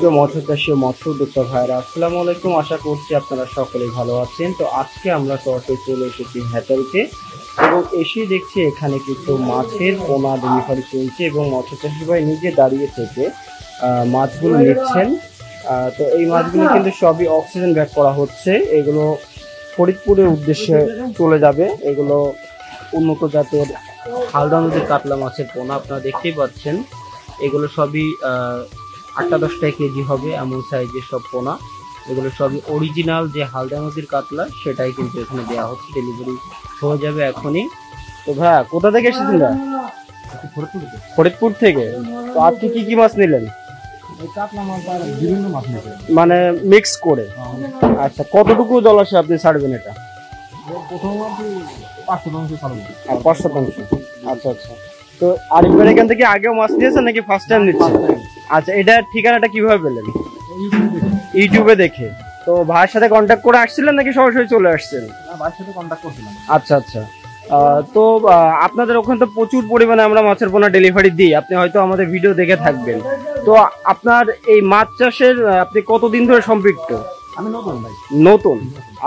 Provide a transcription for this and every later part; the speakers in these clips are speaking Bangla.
সুপ্রিয় মৎস্য চাষী ও মৎস্য উদ্যোক্তা ভাইরা, আসসালামু আলাইকুম। আশা করছি আপনারা সকলেই ভালো আছেন। তো আজকে আমরা সরাসরি চলে এসেছি হ্যাচারিতে এবং এসে দেখছি এখানে কিছু মাছের পোনা ডেলিভারি চলছে এবং মৎস্য চাষী ভাই নিজে দাঁড়িয়ে থেকে মাছগুলো নিচ্ছেন। তো এই মাছগুলো কিন্তু সবই অক্সিজেন ব্যাগ করা হচ্ছে। এগুলো ফরিদপুরের উদ্দেশ্যে চলে যাবে। এগুলো উন্নত জাতের হালদা নদীর কাতলা মাছের পোনা, আপনারা দেখতেই পাচ্ছেন। এগুলো সবই 8-10 কেজি হবে এমন সাইজের সব পোনা। এগুলো সবই অরিজিনাল যে হালদা নদীর কাতলা, সেটাই কিন্তু এখানে দেওয়া হচ্ছে। ডেলিভারি হয়ে যাবে এখনই। তো ভাইয়া কোথা থেকে এসেছেন? ফরিদপুর থেকে। তো আপনি কি কি মাছ নিলেন? মানে মিক্স করে। আচ্ছা, কতটুকু জলাশয় আপনি ছাড়বেন এটা? 5%। আচ্ছা আচ্ছা। তো আরিফের এখান থেকে আগেও মাছ নিয়েছেন নাকি ফার্স্ট টাইম নিচ্ছেন? আচ্ছা, এটার ঠিকানাটা কিভাবে পেলেন? ইউটিউবে দেখে। তো ভাইয়ের সাথে কন্ট্যাক্ট করে আসছিলেন নাকি সরাসরি চলে আসছেন? ভাইয়ের সাথে কন্ট্যাক্ট করছিলাম। আচ্ছা আচ্ছা। তো আপনাদের ওখানে তো প্রচুর পরিমাণে আমরা মাছের পোনা ডেলিভারি দিই, আপনি হয়তো আমাদের ভিডিও দেখে থাকবেন। তো আপনার এই মাছ চাষের আপনি কতদিন ধরে সম্পৃক্ত? আমি নতুন ভাই। নতুন?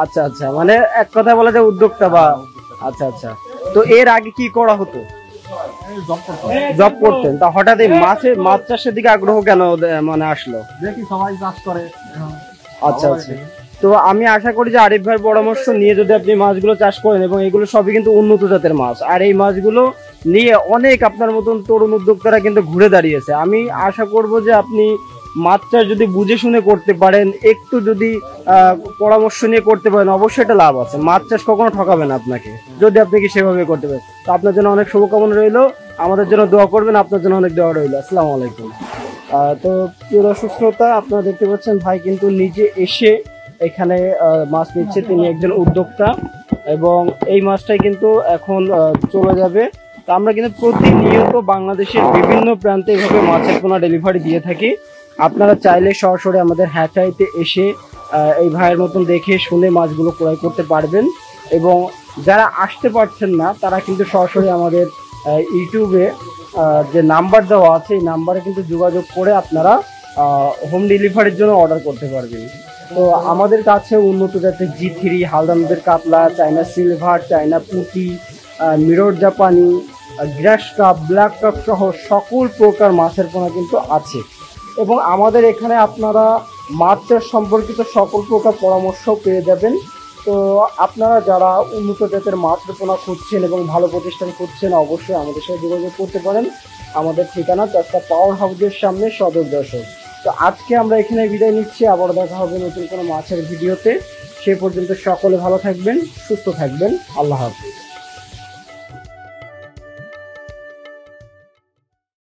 আচ্ছা আচ্ছা, মানে এক কথা বলা যায় উদ্যোক্তা বা। আচ্ছা আচ্ছা। তো এর আগে কি করা হতো? জব করতেন। তা হঠাৎ এই মাছ চাষের দিকে আগ্রহ কেন মানে আসলো? দেখি সবাই চাষ করে। আচ্ছা আচ্ছা। তো আমি আশা করি যে আরিফ ভাইয়ের পরামর্শ নিয়ে যদি আপনি মাছগুলো চাষ করেন, এবং এগুলো সবই কিন্তু উন্নত জাতের মাছ, আর এই মাছগুলো নিয়ে অনেক আপনার মতন তরুণ উদ্যোক্তারা কিন্তু ঘুরে দাঁড়িয়েছে। আমি আশা করব যে আপনি মাছ চাষ যদি বুঝে শুনে করতে পারেন, একটু যদি পরামর্শ নিয়ে করতে পারেন, অবশ্যই এটা লাভ আছে। মাছ চাষ কখনো ঠকাবে না আপনাকে, যদি আপনি কি সেভাবে করতে পারেন। তো আপনার জন্য অনেক শুভকামনা রইলো, আমাদের জন্য দোয়া করবেন, আপনার জন্য অনেক দোয়া রইলো। আসসালামু আলাইকুম। তো প্রিয় দর্শক শ্রোতা, আপনারা দেখতে পাচ্ছেন ভাই কিন্তু নিজে এসে এখানে মাছ নিচ্ছে। তিনি একজন উদ্যোক্তা এবং এই মাছটাই কিন্তু এখন চলে যাবে। তো আমরা কিন্তু প্রতিনিয়ত বাংলাদেশের বিভিন্ন প্রান্তে এইভাবে মাছের পোনা ডেলিভারি দিয়ে থাকি। আপনারা চাইলে সরাসরি আমাদের হ্যাচারিতে এসে এই ভাইয়ের মতন দেখে শুনে মাছগুলো ক্রয় করতে পারবেন। এবং যারা আসতে পারছেন না, তারা কিন্তু সরাসরি আমাদের ইউটিউবে যে নাম্বার দেওয়া আছে, এই নাম্বারে কিন্তু যোগাযোগ করে আপনারা হোম ডেলিভারির জন্য অর্ডার করতে পারবেন। তো আমাদের কাছে উন্নত জাতের G3, হালদা নদীর কাতলা, চায়না সিলভার, চায়না পুঁটি, মিরর জাপানি, গ্রাস কাপ, ব্ল্যাক কাপ সহ সকল প্রকার মাছের পোনা কিন্তু আছে। এবং আমাদের এখানে আপনারা মাছ চাষ সম্পর্কিত সকল প্রকার পরামর্শ পেয়ে যাবেন। তো আপনারা যারা উন্নত জাতের মাছের পোনা খুঁজছেন এবং ভালো প্রতিষ্ঠান খুঁজছেন, অবশ্যই আমাদের সাথে যোগাযোগ করতে পারেন। আমাদের ঠিকানা চারটা পাওয়ার হাউসের সামনে, সদর যশোর। তো আজকে আমরা এখানে বিদায় নিচ্ছি, আবার দেখা হবে নতুন কোনো মাছের ভিডিওতে। সে পর্যন্ত সকলে ভালো থাকবেন, সুস্থ থাকবেন। আল্লাহ হাফেজ।